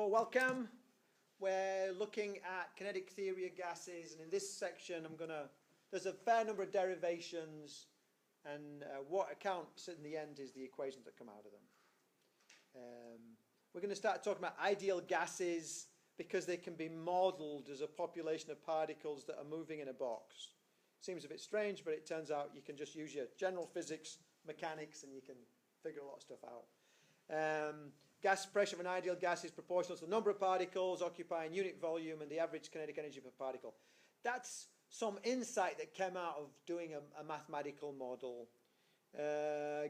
So welcome. We're looking at kinetic theory of gases, and in this section there's a fair number of derivations, and what counts in the end is the equations that come out of them. We're going to start talking about ideal gases because they can be modeled as a population of particles that are moving in a box. Seems a bit strange, but it turns out you can just use your general physics, mechanics, and you can figure a lot of stuff out. Gas pressure of an ideal gas is proportional to the number of particles occupying unit volume and the average kinetic energy per particle. That's some insight that came out of doing a mathematical model.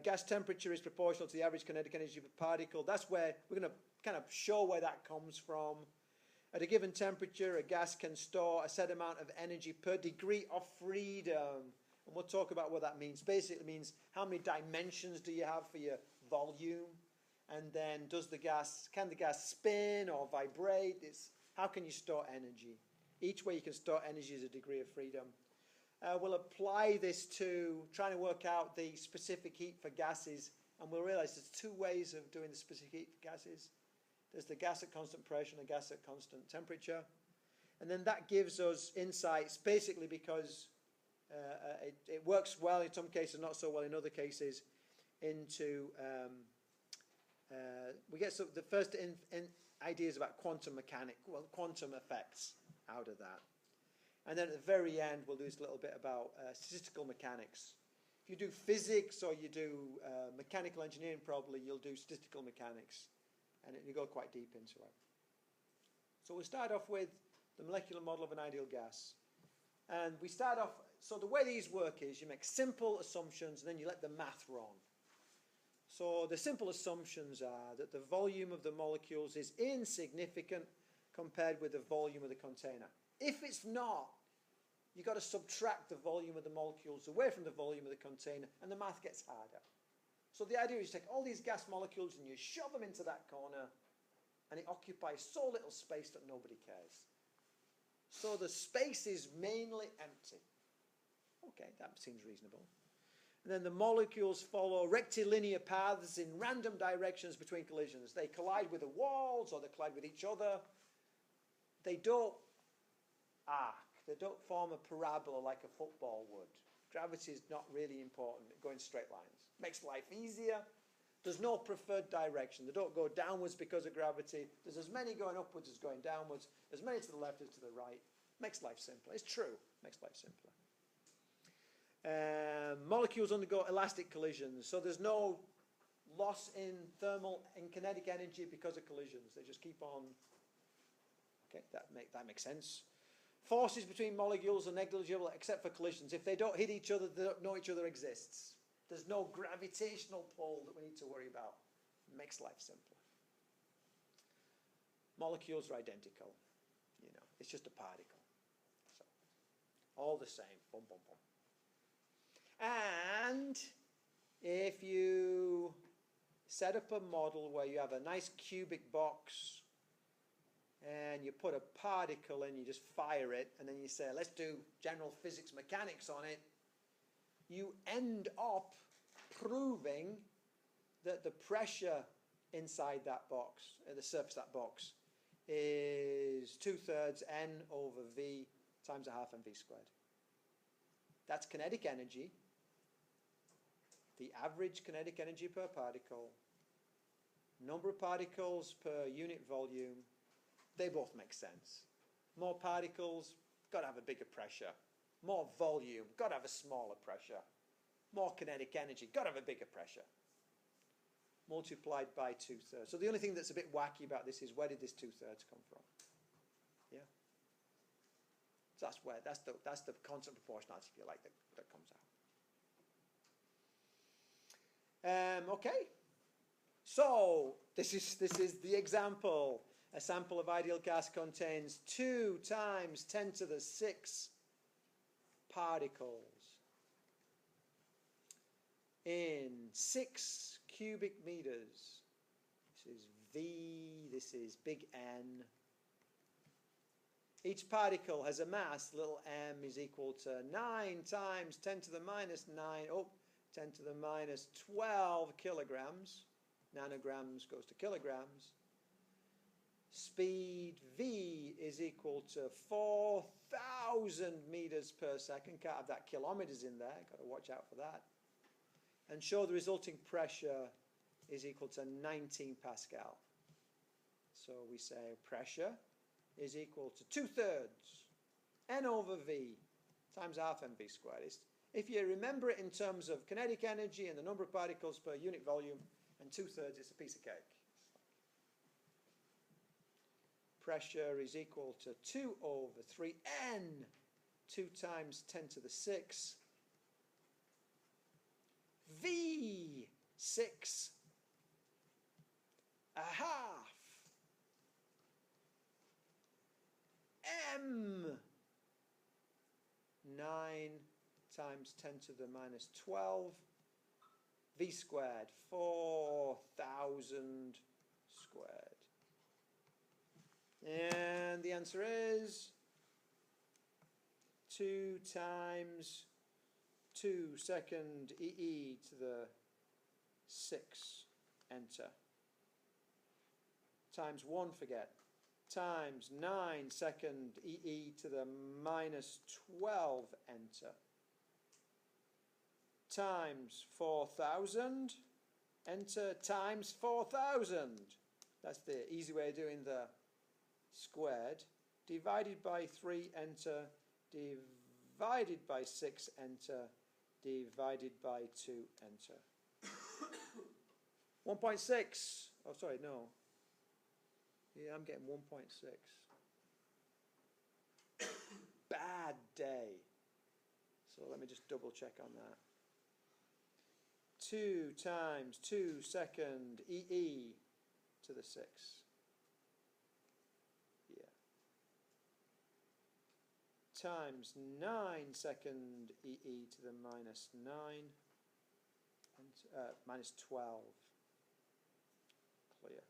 Gas temperature is proportional to the average kinetic energy per particle. That's where we're going to kind of show where that comes from. At a given temperature, a gas can store a set amount of energy per degree of freedom. And we'll talk about what that means. Basically, it means how many dimensions do you have for your volume? And then can the gas spin or vibrate? How can you store energy? Each way you can store energy is a degree of freedom. We'll apply this to trying to work out the specific heat for gases, and we'll realize there's two ways of doing the specific heat for gases. There's the gas at constant pressure and the gas at constant temperature. And then that gives us insights, basically because it works well in some cases, not so well in other cases, into... we get the first ideas about quantum quantum effects out of that. And then at the very end, we'll do this little bit about statistical mechanics. If you do physics or you do mechanical engineering, probably you'll do statistical mechanics. And you go quite deep into it. So we'll start off with the molecular model of an ideal gas. And we start off, so the way these work is you make simple assumptions and then you let the math run. So the simple assumptions are that the volume of the molecules is insignificant compared with the volume of the container. If it's not, you've got to subtract the volume of the molecules away from the volume of the container, and the math gets harder. So the idea is you take all these gas molecules and you shove them into that corner, and it occupies so little space that nobody cares. So the space is mainly empty. Okay, that seems reasonable. And then the molecules follow rectilinear paths in random directions between collisions. They collide with the walls or they collide with each other. They don't arc. They don't form a parabola like a football would. Gravity is not really important. They go in straight lines. Makes life easier. There's no preferred direction. They don't go downwards because of gravity. There's as many going upwards as going downwards. As many to the left as to the right. Makes life simpler. It's true. Makes life simpler. Molecules undergo elastic collisions, so there's no loss in thermal and kinetic energy because of collisions. They just keep on. Okay, that makes sense. Forces between molecules are negligible except for collisions. If they don't hit each other, they don't know each other exists. There's no gravitational pull that we need to worry about. It makes life simpler. Molecules are identical. It's just a particle. So, all the same. Boom, boom, boom. And if you set up a model where you have a nice cubic box and you put a particle in, you just fire it, and then you say, let's do general physics mechanics on it, you end up proving that the pressure inside that box, at the surface of that box, is 2/3 n over v times 1/2 mv squared. That's kinetic energy. The average kinetic energy per particle, number of particles per unit volume, they both make sense. More particles, got to have a bigger pressure. More volume, got to have a smaller pressure. More kinetic energy, got to have a bigger pressure. Multiplied by 2/3. So the only thing that's a bit wacky about this is where did this 2/3 come from? Yeah? So that's the constant proportionality, if you like, that comes out. Okay, so this is the example. A sample of ideal gas contains 2 times 10 to the 6 particles in 6 cubic meters. This is V, this is big N. Each particle has a mass, little m is equal to 9 times 10 to the minus 9, 10 to the minus 12 kilograms. Nanograms goes to kilograms. speed v is equal to 4,000 meters per second. Can't have that kilometers in there. Got to watch out for that. And show the resulting pressure is equal to 19 Pascal. So we say pressure is equal to 2/3 N over V times half mv squared. If you remember it in terms of kinetic energy and the number of particles per unit volume, and 2/3, it's a piece of cake. Pressure is equal to 2 over 3n, 2 times 10 to the 6, V, 6, a half, M, 9 times 10 to the minus 12, V squared, 4,000 squared. And the answer is 2 times 2 second e to the 6, enter, times 1, forget, times 9 second e to the minus 12, enter, times 4,000, enter, times 4,000. That's the easy way of doing the squared. Divided by 3, enter, divided by 6, enter, divided by 2, enter. 1.6. Oh, sorry, no. Yeah, I'm getting 1.6. Bad day. So let me just double check on that. 2 times 2 second e to the 6. Yeah. Times 9 second e to the minus 9. And, minus 12. Clear.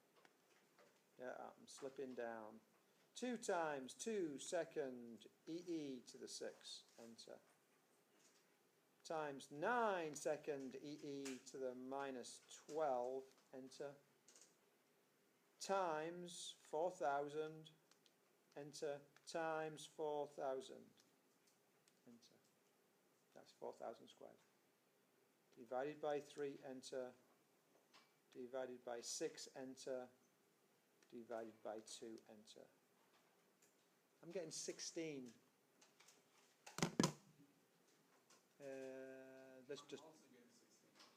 Yeah, I'm slipping down. 2 times 2 second e to the 6. Enter. Times 9 second e to the minus 12, enter, times 4,000, enter, times 4,000, enter. That's 4,000 squared. Divided by 3, enter, divided by 6, enter, divided by 2, enter. I'm getting 16. Let's just.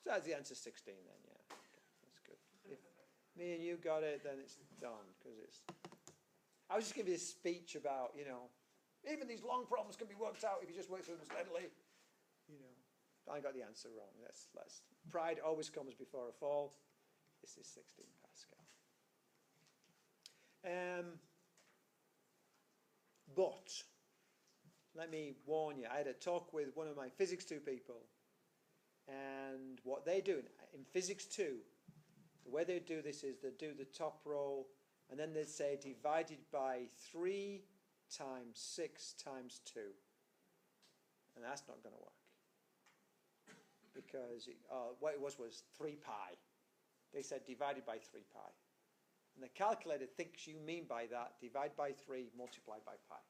So that's the answer 16 then, yeah. Okay, that's good. If me and you got it, then it's done, because it's. I was just giving you a speech about, even these long problems can be worked out if you just work through them steadily. I got the answer wrong. Let's. Pride always comes before a fall. This is 16 Pascal. But let me warn you, I had a talk with one of my Physics 2 people, and what they do in Physics 2, the way they do this is they do the top row, and then they say divided by 3 times 6 times 2. And that's not going to work. Because what it was 3 pi. They said divided by 3 pi. And the calculator thinks you mean by that divide by 3 multiplied by pi.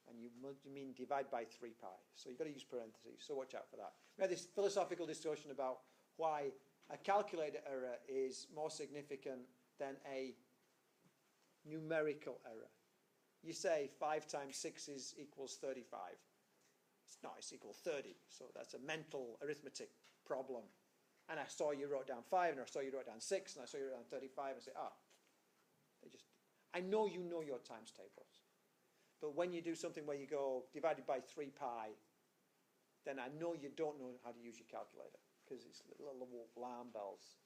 And you mean divide by 3 pi. So you've got to use parentheses, so watch out for that. We had this philosophical discussion about why a calculator error is more significant than a numerical error. You say 5 times 6 equals 35. It's not, it's equal 30. So that's a mental arithmetic problem. And I saw you wrote down 5, and I saw you wrote down 6, and I saw you wrote down 35, and I say, I know you know your times tables. But when you do something where you go divided by 3 pi, then I know you don't know how to use your calculator, because it's little alarm bells.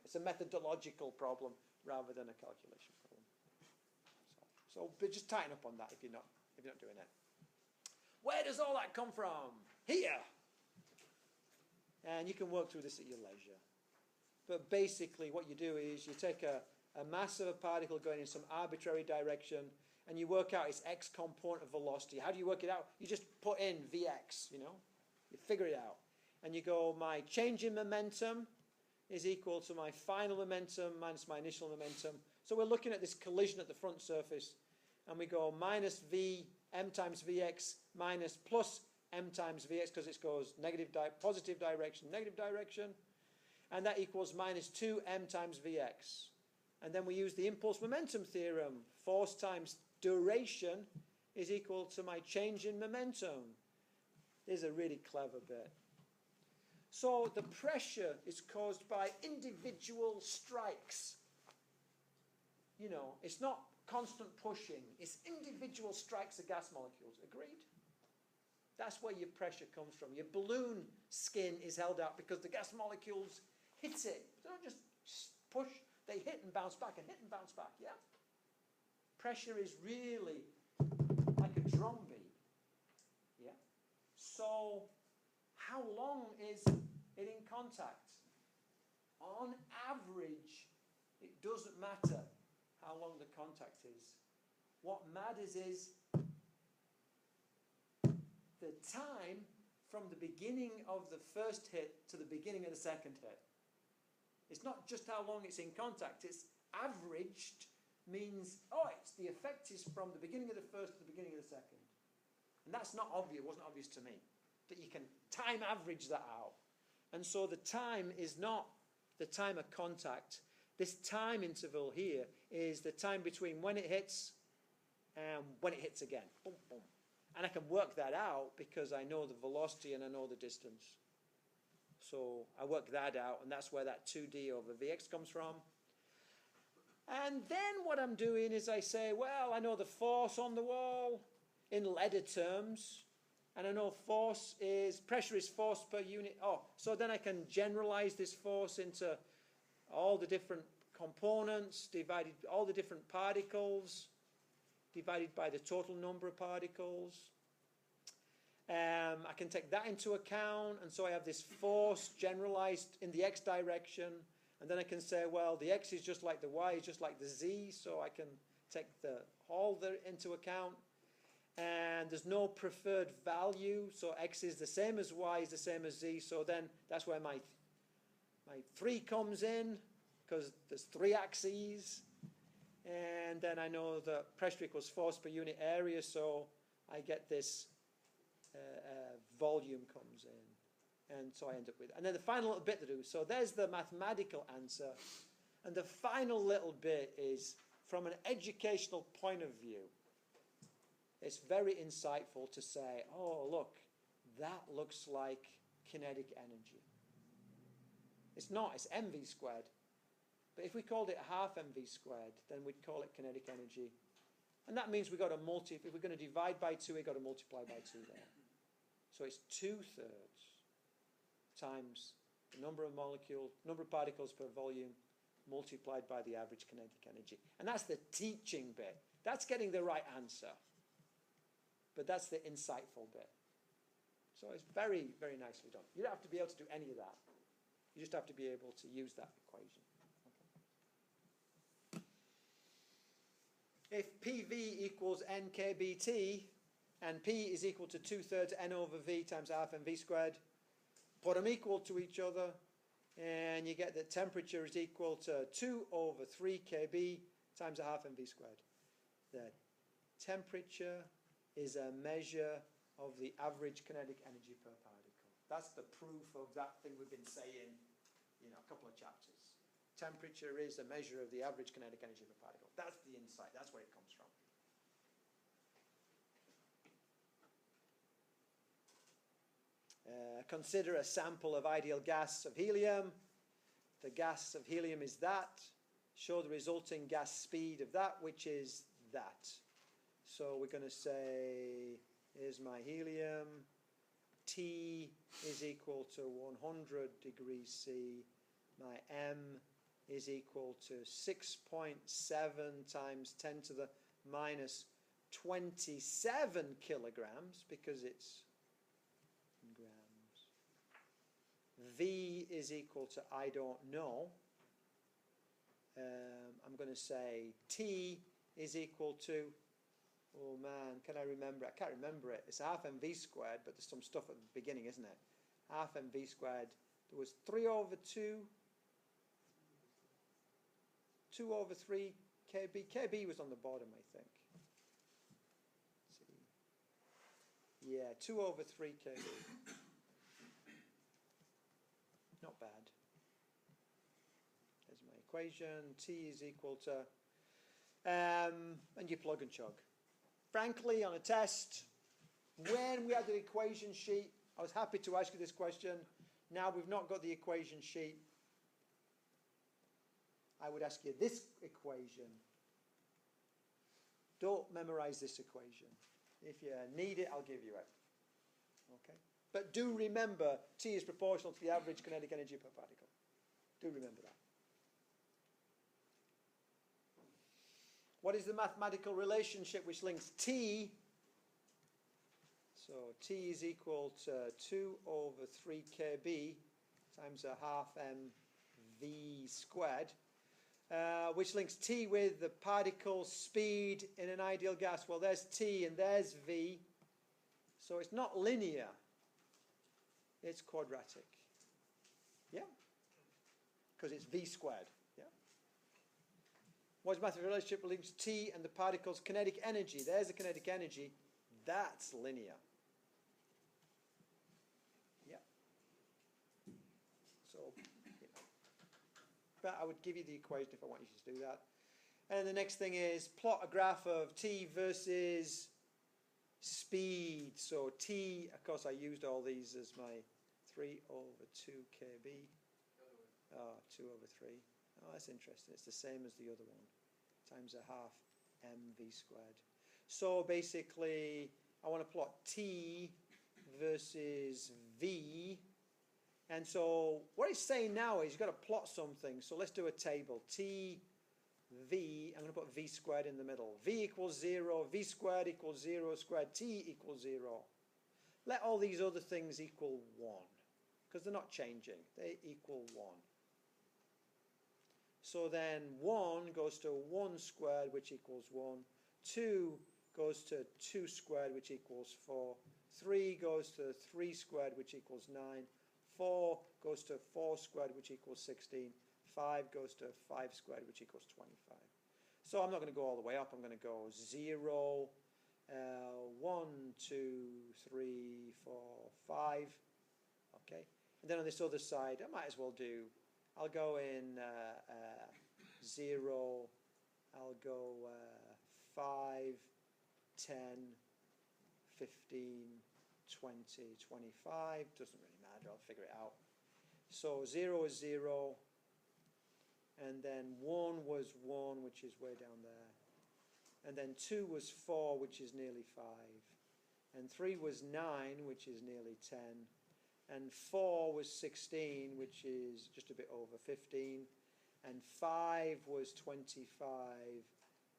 It's a methodological problem rather than a calculation problem. But just tighten up on that if you're not doing it. Where does all that come from? Here. And you can work through this at your leisure. But basically what you do is you take a mass of a particle going in some arbitrary direction, and you work out its x component of velocity. How do you work it out? You just put in Vx, You figure it out. And you go, my change in momentum is equal to my final momentum minus my initial momentum. So we're looking at this collision at the front surface, and we go minus v m times vx minus plus m times vx, because it goes positive direction, negative direction, and that equals minus 2m times vx. And then we use the impulse momentum theorem. Force times duration is equal to my change in momentum. This is a really clever bit. So the pressure is caused by individual strikes. You know, it's not constant pushing. It's individual strikes of gas molecules. Agreed? That's where your pressure comes from. Your balloon skin is held out because the gas molecules hit it. They don't just push. They hit and bounce back and hit and bounce back, yeah? Pressure is really like a drum beat, yeah? So how long is it in contact? On average, it doesn't matter how long the contact is. What matters is the time from the beginning of the first hit to the beginning of the second hit. It's not just how long it's in contact, it's averaged, means, oh, it's the effect is from the beginning of the first to the beginning of the second. And that's not obvious, it wasn't obvious to me, that you can time average that out. And so the time is not the time of contact. This time interval here is the time between when it hits and when it hits again. Boom, boom. And I can work that out because I know the velocity and I know the distance. So I work that out, and that's where that 2d over vx comes from. And then what I'm doing is I say, well, I know the force on the wall in letter terms, and I know pressure is force per unit. Oh, so then I can generalize this force into all the different components, all the different particles, divided by the total number of particles. I can take that into account, and so I have this force generalized in the x direction, and then I can say, well, the x is just like the y is just like the z, so I can take all into account, and there's no preferred value, so x is the same as y is the same as z, so then that's where my 3 comes in, because there's 3 axes, and then I know that pressure equals force per unit area, so I get this volume comes in, and so I end up with, and then the final little bit to do. So there's the mathematical answer, and the final little bit is from an educational point of view. It's very insightful to say, oh look, that looks like kinetic energy. It's not, it's mv squared. But if we called it half mv squared, then we'd call it kinetic energy. And that means we've got to if we're going to divide by 2, we've got to multiply by 2 there. So it's 2/3 times the number of particles per volume multiplied by the average kinetic energy. And that's the teaching bit. That's getting the right answer. But that's the insightful bit. So it's very, very nicely done. You don't have to be able to do any of that. You just have to be able to use that equation. Okay. If PV equals NKBT, and P is equal to 2/3 N over V times half mv squared, put them equal to each other, and you get that temperature is equal to 2 over 3 kb times a half mv squared. The temperature is a measure of the average kinetic energy per particle. That's the proof of that thing we've been saying, a couple of chapters. Temperature is a measure of the average kinetic energy per particle. That's the insight. That's where it comes from. Consider a sample of ideal gas of helium. The gas of helium is that. Show the resulting gas speed of that, which is that. So we're going to say, here's my helium. T is equal to 100 degrees C. My M is equal to 6.7 times 10 to the minus 27 kilograms, because it's in grams. V is equal to I don't know. I'm going to say T is equal to, oh man, can I remember it? I can't remember it. It's half mv squared, but there's some stuff at the beginning, isn't it? Half mv squared. There was 3 over 2, 2 over 3 kb? Kb was on the bottom, I think. Let's see. Yeah, 2 over 3 kb. Not bad. There's my equation. T is equal to, and you plug and chug. Frankly, on a test, when we had the equation sheet, I was happy to ask you this question. Now we've not got the equation sheet. I would ask you this equation. Don't memorize this equation. If you need it, I'll give you it. Okay? But do remember, T is proportional to the average kinetic energy per particle. Do remember that. What is the mathematical relationship which links T? So T is equal to 2 over 3 kb times a half mv squared, which links T with the particle speed in an ideal gas. Well, there's T and there's V. So it's not linear. It's quadratic. Yeah? Because it's V squared. Yeah? What's the mathematical relationship that links T and the particle's kinetic energy? There's the kinetic energy. That's linear. Yeah. So, but I would give you the equation if I want you to do that. And the next thing is plot a graph of T versus speed. So T, of course, I used all these as my 3 over 2 kb. Oh, 2 over 3. Oh, that's interesting. It's the same as the other one, times a half mv squared. So basically, I want to plot T versus V. And so what it's saying now is you've got to plot something. So let's do a table. T, V, I'm going to put V squared in the middle. V equals 0, V squared equals 0 squared, T equals 0. Let all these other things equal 1, because they're not changing. They equal 1. So then 1 goes to 1 squared, which equals 1. 2 goes to 2 squared, which equals 4. 3 goes to 3 squared, which equals 9. 4 goes to 4 squared, which equals 16. 5 goes to 5 squared, which equals 25. So I'm not going to go all the way up. I'm going to go 0, 1, 2, 3, 4, 5. Okay. And then on this other side, I might as well do, I'll go in 0, I'll go 5, 10, 15, 20, 25. Doesn't really matter. I'll figure it out. So 0 is 0. And then 1 was 1, which is way down there. And then 2 was 4, which is nearly 5. And 3 was 9, which is nearly 10. And 4 was 16, which is just a bit over 15. And 5 was 25,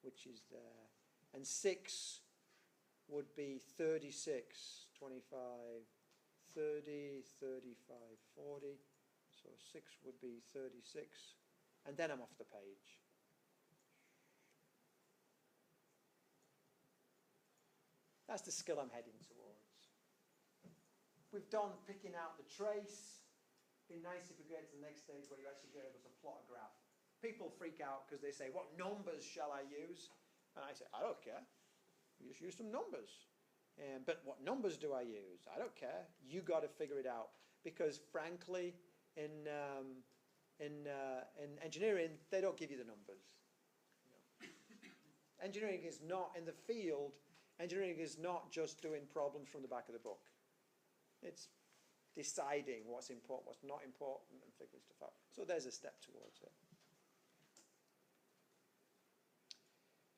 which is there. And 6 would be 36, 25, 30, 35, 40. So 6 would be 36. And then I'm off the page. That's the skill I'm heading towards. We've done picking out the trace. It'd be nice if we get to the next stage where you actually get able to plot a graph. People freak out because they say, what numbers shall I use? And I say, I don't care. You just use some numbers. But what numbers do I use? I don't care. You got to figure it out. Because frankly, in engineering, they don't give you the numbers. No. Engineering is not, in the field, engineering is not just doing problems from the back of the book. It's deciding what's important, what's not important, and figuring stuff out. So there's a step towards it.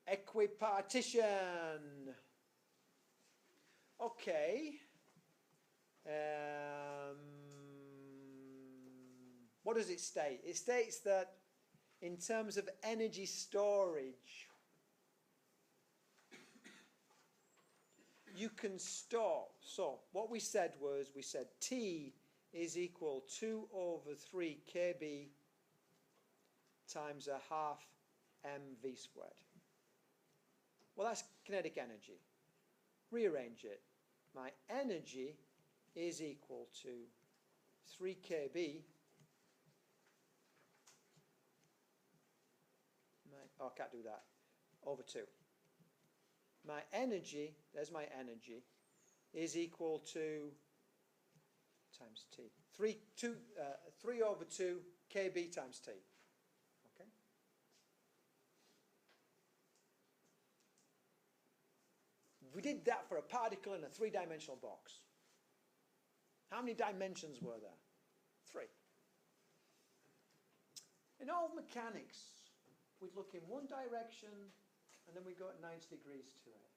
Equipartition. Okay. What does it state? It states that in terms of energy storage, you can store. So what we said was, we said T is equal 2 over 3 kb times a half mv squared. Well, that's kinetic energy. Rearrange it. My energy is equal to 3 kb. My oh, I can't do that, over 2. My energy, there's my energy, is equal to times T. 3 over 2 kb times T. Okay? We did that for a particle in a 3-dimensional box. How many dimensions were there? 3. In all mechanics, we'd look in one direction and then we go at 90 degrees to it.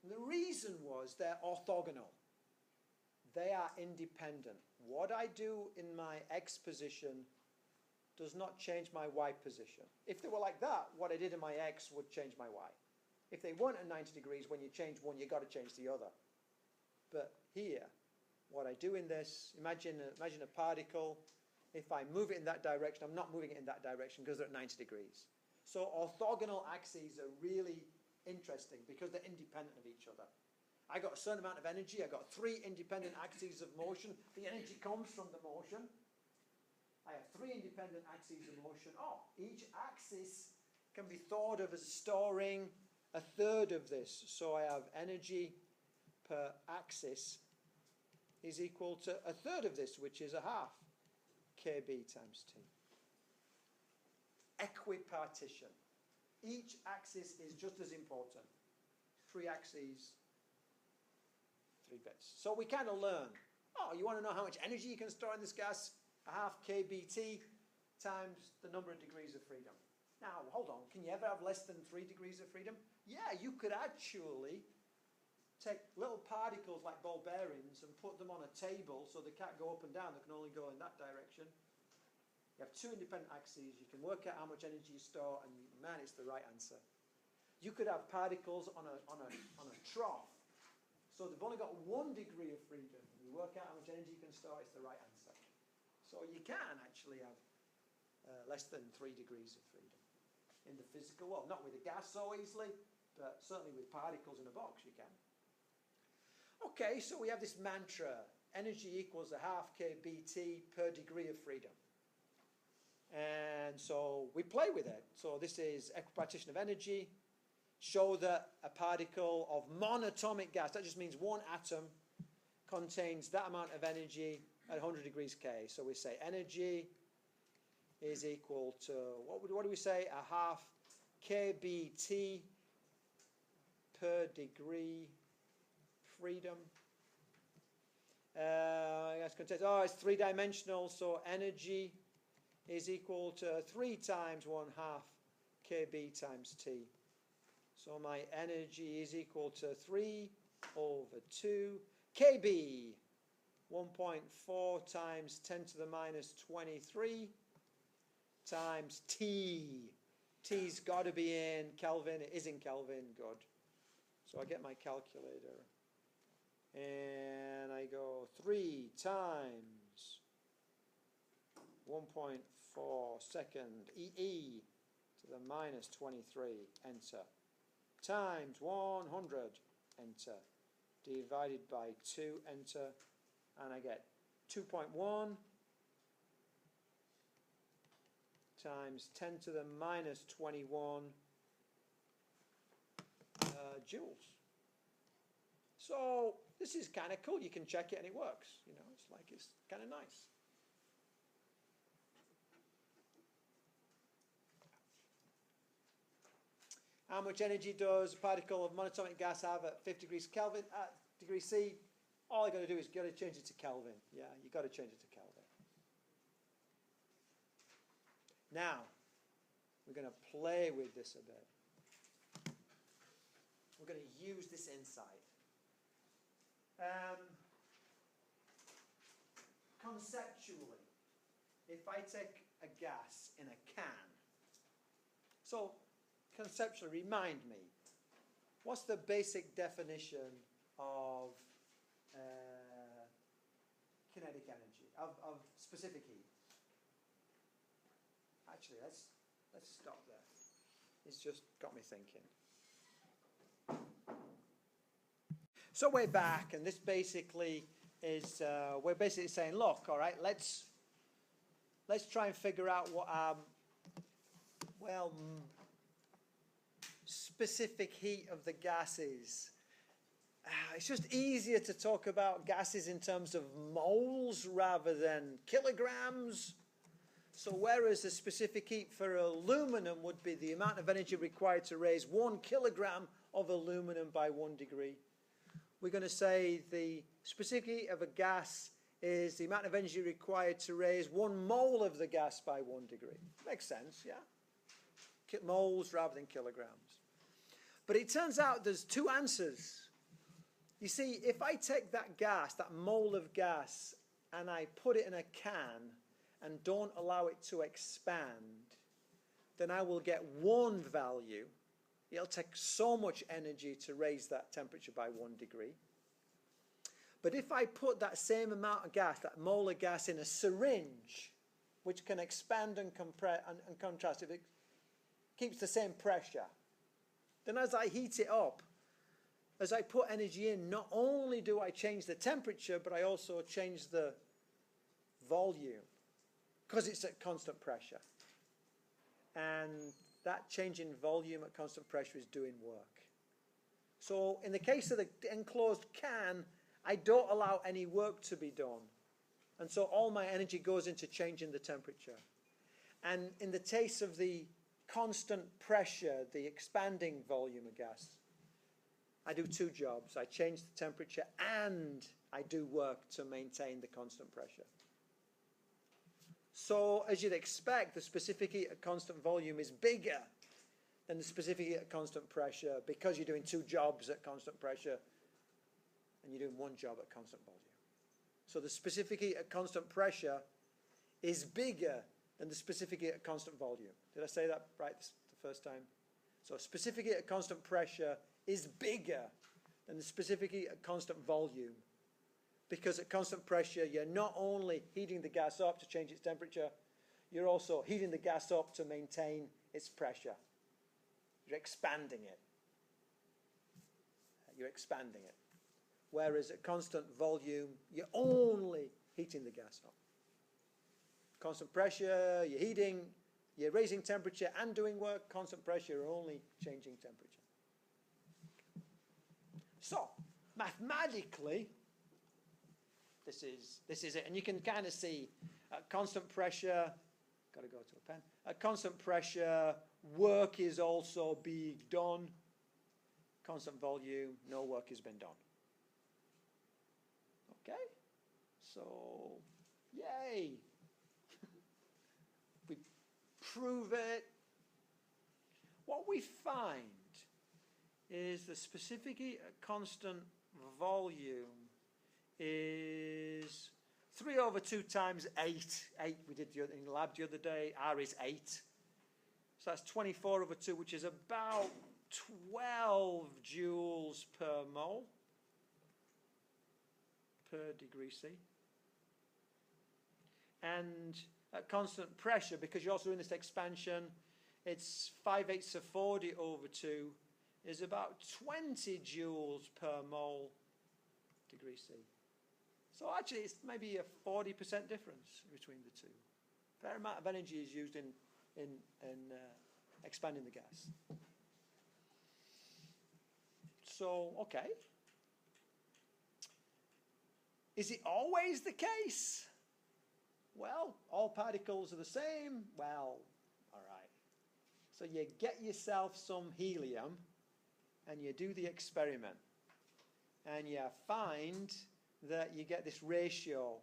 And the reason was they're orthogonal. They are independent. What I do in my x position does not change my y position. If they were like that, what I did in my x would change my y. If they weren't at 90 degrees, when you change one, you've got to change the other. But here, what I do in this, imagine a particle. If I move it in that direction, I'm not moving it in that direction because they're at 90 degrees. So orthogonal axes are really interesting because they're independent of each other. I got a certain amount of energy. I got 3 independent axes of motion. The energy comes from the motion. I have 3 independent axes of motion. Oh, each axis can be thought of as storing a third of this. So I have energy per axis is equal to a third of this, which is a half kb times T. Equipartition. Each axis is just as important. 3 axes, 3 bits. So we kind of learn, oh, you want to know how much energy you can store in this gas? A half kBt times the number of degrees of freedom. Now, hold on, can you ever have less than 3 degrees of freedom? Yeah, you could actually take little particles like ball bearings and put them on a table so they can't go up and down, they can only go in that direction. You have 2 independent axes, you can work out how much energy you store, and man, it's the right answer. You could have particles on a trough, so they've only got 1 degree of freedom. You work out how much energy you can store, it's the right answer. So you can actually have less than 3 degrees of freedom in the physical world. Not with a gas so easily, but certainly with particles in a box you can. Okay, so we have this mantra, energy equals a half kBt per degree of freedom. And so we play with it. So this is equipartition of energy. Show that a particle of monatomic gas, that just means 1 atom, contains that amount of energy at 100 degrees K. So we say energy is equal to, what do we say? A half kBt per degree freedom. It's 3-dimensional, so energy is equal to 3 times 1/2 kb times T. So my energy is equal to 3 over 2 kb. 1.4 times 10 to the minus 23 times T. T's got to be in Kelvin. It is in Kelvin. Good. So I get my calculator. And I go 3 times 1.4 second EE to the minus 23, enter, times 100, enter, divided by 2, enter, and I get 2.1 times 10 to the minus 21 joules. So this is kind of cool. You can check it and it works. You know, it's kind of nice. How much energy does a particle of monatomic gas have at 50 degrees Kelvin? At degree C, all you got to do is got to change it to Kelvin. Yeah, you got to change it to Kelvin. Now, we're going to play with this a bit. We're going to use this insight. Conceptually, if I take a gas in a can, so conceptually, remind me, what's the basic definition of kinetic energy, of specific heat? Actually, let's stop there. It's just got me thinking. So we're back, and this basically is, we're basically saying, look, all right, let's try and figure out Well, specific heat of the gases. It's just easier to talk about gases in terms of moles rather than kilograms. So whereas the specific heat for aluminum would be the amount of energy required to raise 1 kilogram of aluminum by 1 degree, we're going to say the specific heat of a gas is the amount of energy required to raise 1 mole of the gas by 1 degree. Makes sense, yeah? Moles rather than kilograms. But it turns out there's 2 answers. You see, if I take that gas, that mole of gas, and I put it in a can and don't allow it to expand, then I will get 1 value. It'll take so much energy to raise that temperature by 1 degree. But if I put that same amount of gas, that mole of gas, in a syringe, which can expand and compress and contrast, if it keeps the same pressure, then as I heat it up, as I put energy in, not only do I change the temperature, but I also change the volume, because it's at constant pressure. And that change in volume at constant pressure is doing work. So in the case of the enclosed can, I don't allow any work to be done. And so all my energy goes into changing the temperature. And in the case of the constant pressure, the expanding volume of gas, I do 2 jobs. I change the temperature and I do work to maintain the constant pressure. So as you'd expect, the specific heat at constant volume is bigger than the specific heat at constant pressure, because you're doing 2 jobs at constant pressure and you're doing 1 job at constant volume. So the specific heat at constant pressure is bigger than the specific heat at constant volume. Did I say that right the first time? So specific heat at constant pressure is bigger than the specific heat at constant volume, because at constant pressure you're not only heating the gas up to change its temperature, you're also heating the gas up to maintain its pressure. You're expanding it. You're expanding it. Whereas at constant volume, you're only heating the gas up. Constant pressure, you're heating, you're raising temperature and doing work. Constant pressure, you're only changing temperature. So, mathematically, this is it. And you can kind of see at constant pressure, got to go to a pen. At constant pressure, work is also being done. Constant volume, no work has been done. Okay? So, yay! We prove it. What we find is the specific heat at constant volume is 3 over 2 times 8. 8 we did in the lab the other day. R is 8. So that's 24 over 2, which is about 12 joules per mole per degree C. And at constant pressure, because you're also doing this expansion, it's 5/8 of 40 over 2 is about 20 joules per mole degree C. So actually it's maybe a 40% difference between the two. Fair amount of energy is used in expanding the gas. So, okay. Is it always the case? Well, all particles are the same. Well, all right. So you get yourself some helium and you do the experiment. And you find that you get this ratio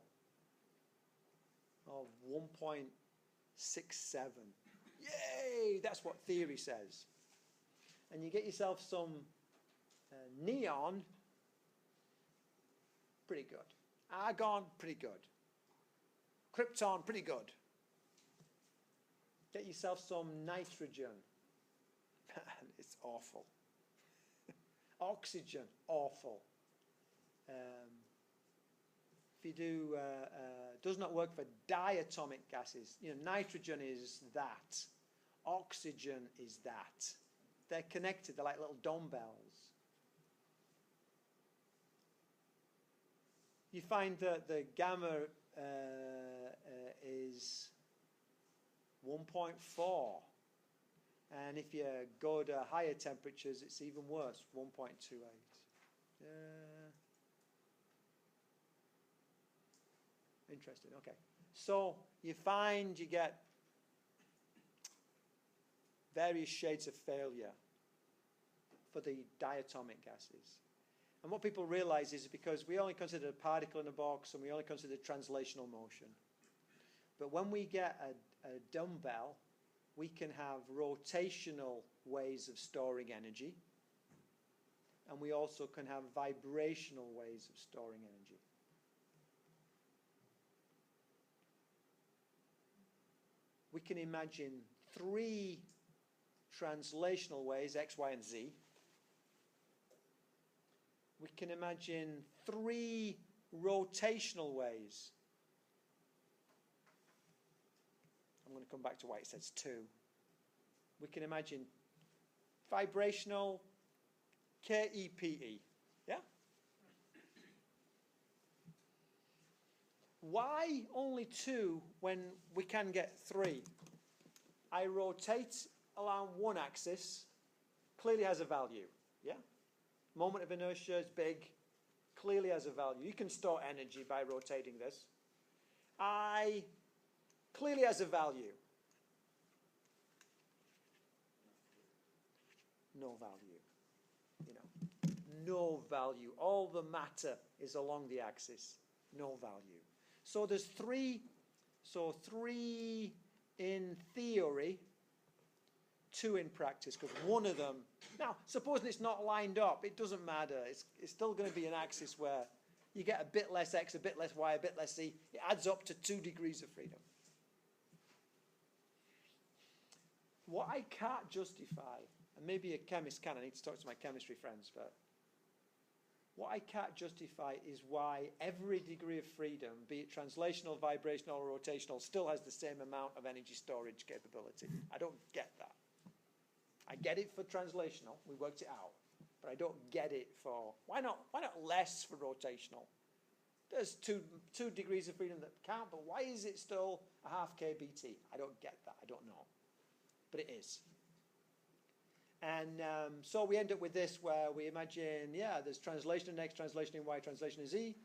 of 1.67. Yay! That's what theory says. And you get yourself some neon, pretty good. Argon, pretty good. Krypton, pretty good. Get yourself some nitrogen. It's awful. Oxygen, awful. If you do, does not work for diatomic gases. You know, nitrogen is that. Oxygen is that. They're connected. They're like little dumbbells. You find that the gamma is 1.4. And if you go to higher temperatures, it's even worse, 1.28. Interesting, okay. So you find you get various shades of failure for the diatomic gases. And what people realize is because we only consider a particle in a box and we only consider translational motion. But when we get a dumbbell, we can have rotational ways of storing energy. And we also can have vibrational ways of storing energy. We can imagine 3 translational ways, X, Y, and Z. We can imagine 3 rotational ways. I'm going to come back to why it says 2. We can imagine vibrational, KEPE. Yeah? Why only 2 when we can get 3? I rotate along one axis, clearly has a value. Yeah? Moment of inertia is big, clearly has a value. You can store energy by rotating this. I clearly has a value. No value. You know, no value. All the matter is along the axis. No value. So there's 3. So 3 in theory, 2 in practice, because one of them. Now, supposing it's not lined up, it doesn't matter. It's still going to be an axis where you get a bit less X, a bit less Y, a bit less Z. It adds up to 2 degrees of freedom. What I can't justify, and maybe a chemist can, I need to talk to my chemistry friends, but what I can't justify is why every degree of freedom, be it translational, vibrational, or rotational, still has the same amount of energy storage capability. I don't get that. I get it for translational, we worked it out, but I don't get it for, why not less for rotational? There's two degrees of freedom that count, but why is it still a half kBT? I don't get that, I don't know, but it is. And so we end up with this where we imagine, yeah, there's translation in X, translation in Y, translation in Z,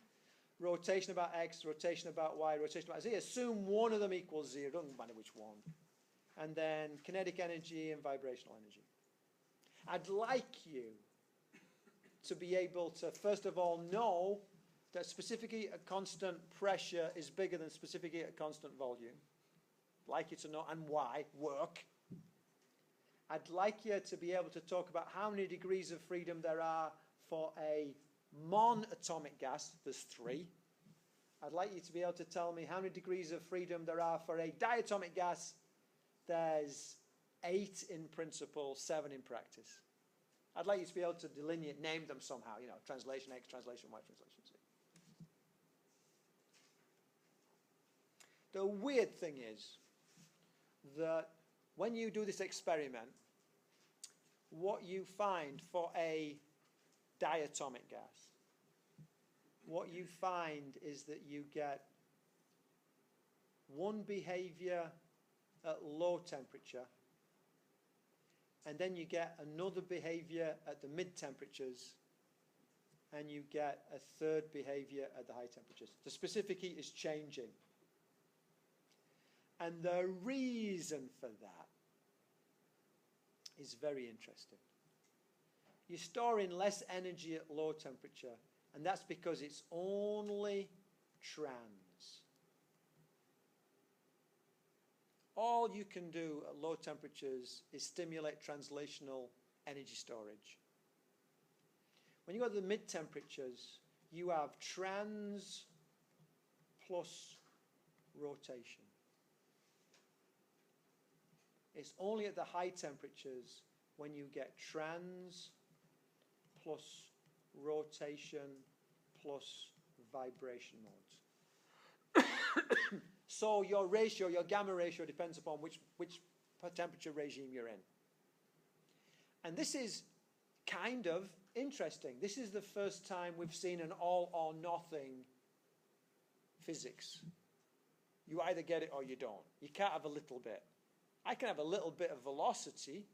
rotation about X, rotation about Y, rotation about Z. Assume one of them equals 0, doesn't matter which one. And then kinetic energy and vibrational energy. I'd like you to be able to, first of all, know that specifically at constant pressure is bigger than specifically at constant volume. I'd like you to know, and why, work. I'd like you to be able to talk about how many degrees of freedom there are for a monatomic gas. There's 3. I'd like you to be able to tell me how many degrees of freedom there are for a diatomic gas. There's 8 in principle, 7 in practice. I'd like you to be able to delineate, name them somehow, you know, translation X, translation Y, translation Z. The weird thing is that when you do this experiment, what you find for a diatomic gas, what you find is that you get one behavior at low temperature, and then you get another behavior at the mid temperatures, and you get a third behavior at the high temperatures. The specific heat is changing. And the reason for that is very interesting. You're storing less energy at low temperature, and that's because it's only trans. All you can do at low temperatures is stimulate translational energy storage. When you go to the mid temperatures, you have trans plus rotation. It's only at the high temperatures when you get trans plus rotation plus vibration modes. So your ratio, your gamma ratio, depends upon which temperature regime you're in. And this is kind of interesting. This is the first time we've seen an all or nothing physics. You either get it or you don't. You can't have a little bit. I can have a little bit of velocity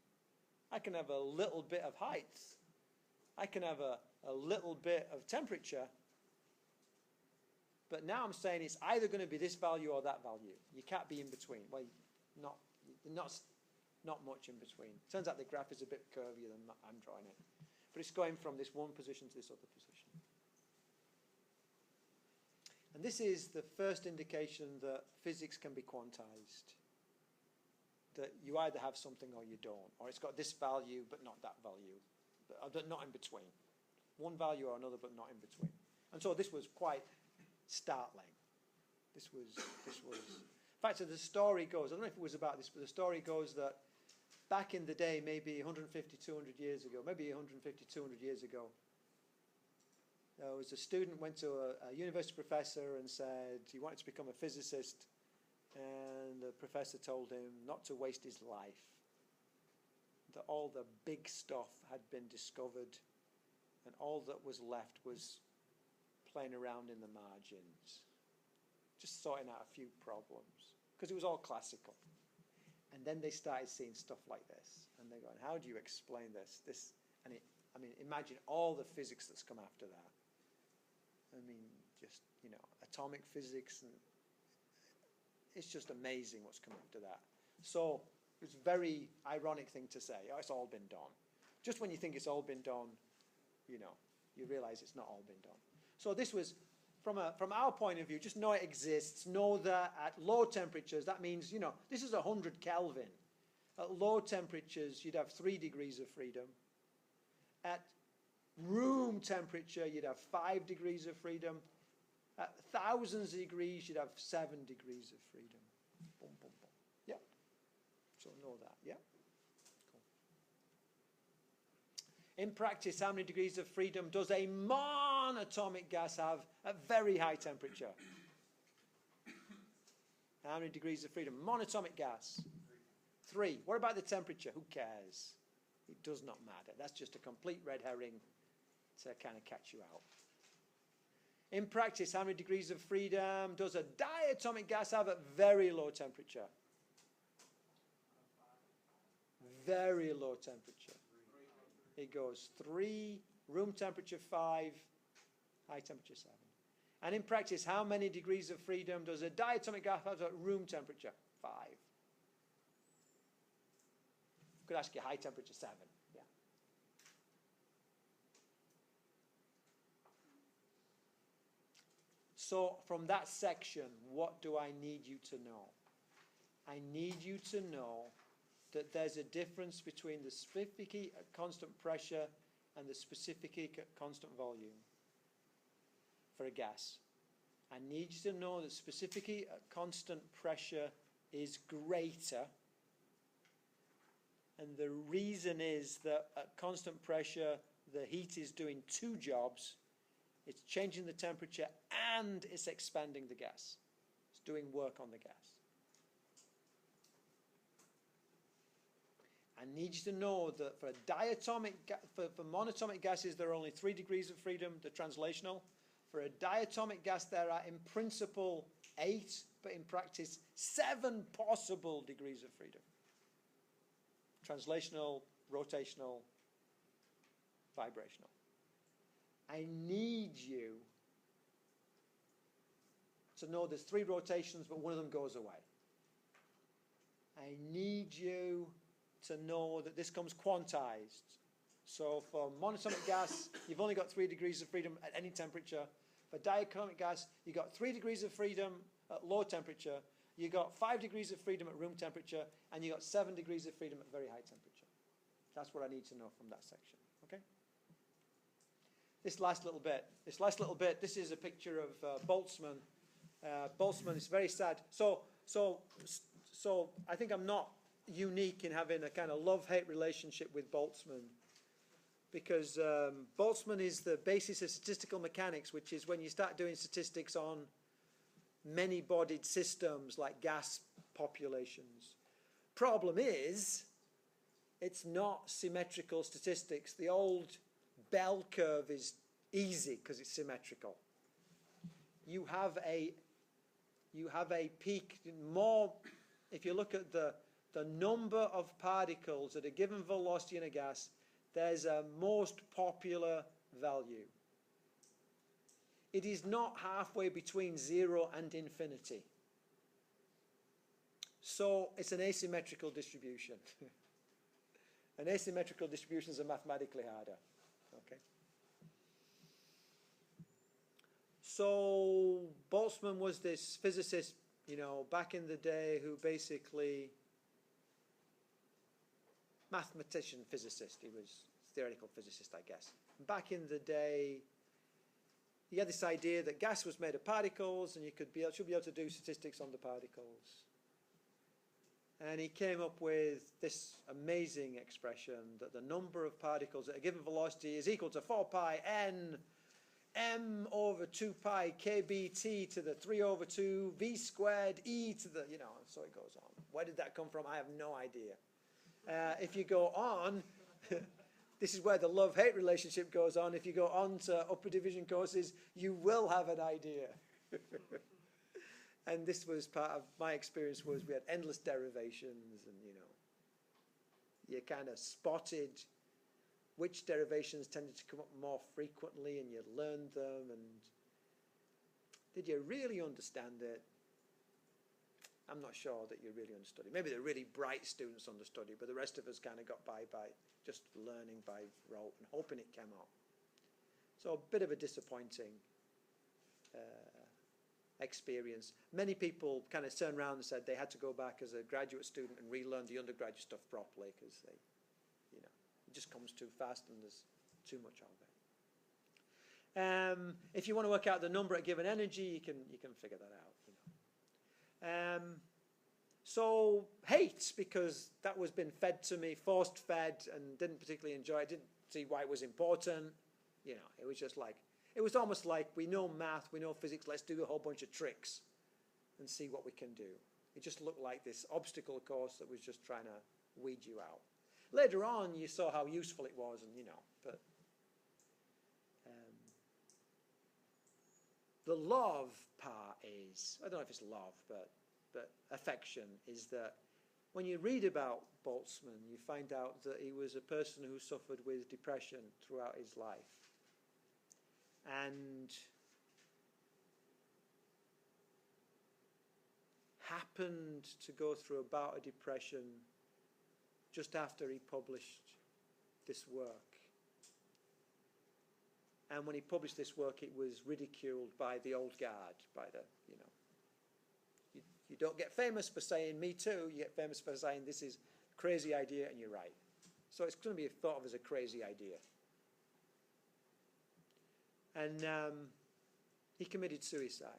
I can have a little bit of height. I can have a little bit of temperature. But now I'm saying it's either going to be this value or that value. You can't be in between. Well, not much in between. Turns out the graph is a bit curvier than I'm drawing it. But it's going from this one position to this other position. And this is the first indication that physics can be quantized. That you either have something or you don't. Or it's got this value but not that value. But not in between. One value or another but not in between. And so this was quite startling. This was in fact, so the story goes, I don't know if it was about this, but the story goes that back in the day, maybe 150, 200 years ago, maybe 150, 200 years ago, there was a student went to a university professor and said he wanted to become a physicist, and the professor told him not to waste his life, that all the big stuff had been discovered, and all that was left was playing around in the margins, just sorting out a few problems, because it was all classical. And then they started seeing stuff like this, and they're going, how do you explain this? I mean, imagine all the physics that's come after that. I mean, just, atomic physics, and it's just amazing what's come after that. So it's a very ironic thing to say, oh, it's all been done. Just when you think it's all been done, you realize it's not all been done. So this was, from our point of view, just know it exists. Know that at low temperatures, that means, this is 100 Kelvin. At low temperatures, you'd have 3 degrees of freedom. At room temperature, you'd have 5 degrees of freedom. At thousands of degrees, you'd have 7 degrees of freedom. Boom, boom, boom. Yeah. So know that, yeah? In practice, how many degrees of freedom does a monatomic gas have at very high temperature? How many degrees of freedom? Monatomic gas. 3. What about the temperature? Who cares? It does not matter. That's just a complete red herring to kind of catch you out. In practice, how many degrees of freedom does a diatomic gas have at very low temperature? Very low temperature. It goes 3, room temperature 5, high temperature 7. And in practice, how many degrees of freedom does a diatomic gas have at room temperature? 5. Could ask you high temperature 7. Yeah. So from that section, what do I need you to know? I need you to know that there's a difference between the specific heat at constant pressure and the specific heat at constant volume for a gas. I need you to know that specific heat at constant pressure is greater. And the reason is that at constant pressure, the heat is doing 2 jobs. It's changing the temperature and it's expanding the gas. It's doing work on the gas. I need you to know that for monatomic gases, there are only 3 degrees of freedom, the translational. For a diatomic gas, there are in principle 8, but in practice 7 possible degrees of freedom. Translational, rotational, vibrational. I need you to know there's 3 rotations, but one of them goes away. I need you to know that this comes quantized. So for monatomic gas, you've only got 3 degrees of freedom at any temperature. For diatomic gas, you've got 3 degrees of freedom at low temperature. You've got 5 degrees of freedom at room temperature, and you've got 7 degrees of freedom at very high temperature. That's what I need to know from that section. Okay? This last little bit, this is a picture of Boltzmann. Boltzmann is very sad. So I think I'm not unique in having a kind of love-hate relationship with Boltzmann, because Boltzmann is the basis of statistical mechanics, which is when you start doing statistics on many-bodied systems like gas populations. Problem is, it's not symmetrical statistics. The old bell curve is easy because it's symmetrical. You have a peak more. If you look at the the number of particles at a given velocity in a gas, there's a most popular value. It is not halfway between 0 and infinity. So it's an asymmetrical distribution. And asymmetrical distributions are mathematically harder. Okay. So Boltzmann was this physicist, back in the day, who basically, mathematician, physicist, he was a theoretical physicist, I guess. Back in the day, he had this idea that gas was made of particles, and you should be able to do statistics on the particles. And he came up with this amazing expression that the number of particles at a given velocity is equal to 4 pi n m over 2 pi kbt to the 3 over 2 v squared e to the, and so it goes on. Where did that come from? I have no idea. If you go on, this is where the love-hate relationship goes on. If you go on to upper division courses, you will have an idea. And this was part of my experience, was we had endless derivations, and you kind of spotted which derivations tended to come up more frequently, and you learned them. And did you really understand it? I'm not sure that you really understood it. Maybe the really bright students understood it, but the rest of us kind of got by just learning by rote and hoping it came out. So a bit of a disappointing experience. Many people kind of turned around and said they had to go back as a graduate student and relearn the undergraduate stuff properly, because it just comes too fast and there's too much of it. If you want to work out the number at given energy, you can figure that out. So hate, because that was been fed to me, forced fed, and didn't particularly enjoy it. Didn't see why it was important. It was just like, it was almost like, we know math, we know physics, let's do a whole bunch of tricks and see what we can do. It just looked like this obstacle course that was just trying to weed you out. Later on, you saw how useful it was, and but the love part is, I don't know if it's love, but affection is that when you read about Boltzmann, you find out that he was a person who suffered with depression throughout his life. And happened to go through a bout of depression just after he published this work. And when he published this work, it was ridiculed by the old guard, by the, you don't get famous for saying me too, you get famous for saying this is a crazy idea and you're right. So it's going to be thought of as a crazy idea. And he committed suicide.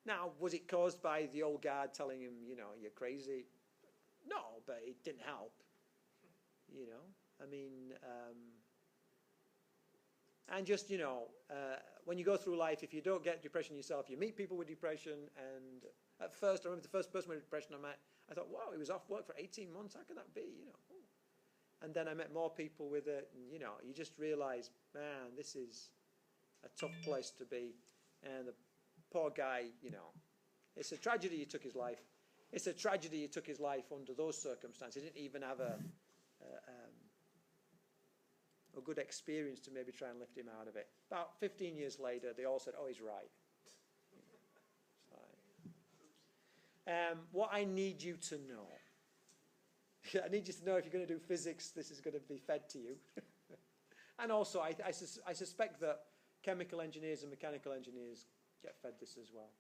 Now, was it caused by the old guard telling him, you're crazy? No, but it didn't help. And just, when you go through life, if you don't get depression yourself, you meet people with depression. And at first, I remember the first person with depression I met, I thought, wow, he was off work for 18 months. How can that be? And then I met more people with it, and you just realize, man, this is a tough place to be. And the poor guy, it's a tragedy he took his life. It's a tragedy he took his life under those circumstances. He didn't even have a good experience to maybe try and lift him out of it. About 15 years later, they all said, oh, he's right. What I need you to know, I need you to know, if you're going to do physics, this is going to be fed to you. And also, I suspect that chemical engineers and mechanical engineers get fed this as well.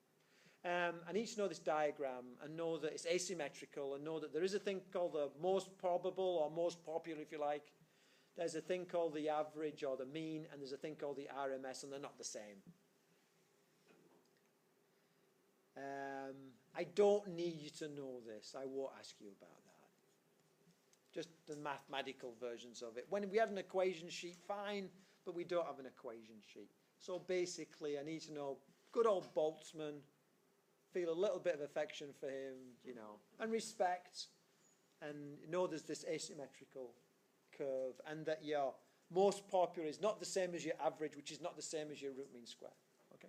I need to know this diagram and know that it's asymmetrical, and know that there is a thing called the most probable, or most popular, if you like. There's a thing called the average or the mean, and there's a thing called the RMS, and they're not the same. I don't need you to know this. I won't ask you about that. Just the mathematical versions of it. When we have an equation sheet, fine, but we don't have an equation sheet. So basically, I need to know good old Boltzmann, feel a little bit of affection for him, and respect, and know there's this asymmetrical curve, and that your most popular is not the same as your average, which is not the same as your root mean square. Okay.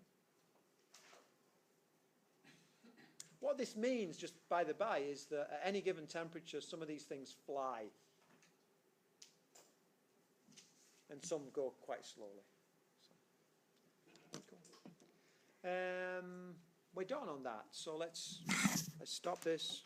What this means, just by the by, is that at any given temperature, some of these things fly. And some go quite slowly. So, cool. We're done on that, so let's stop this.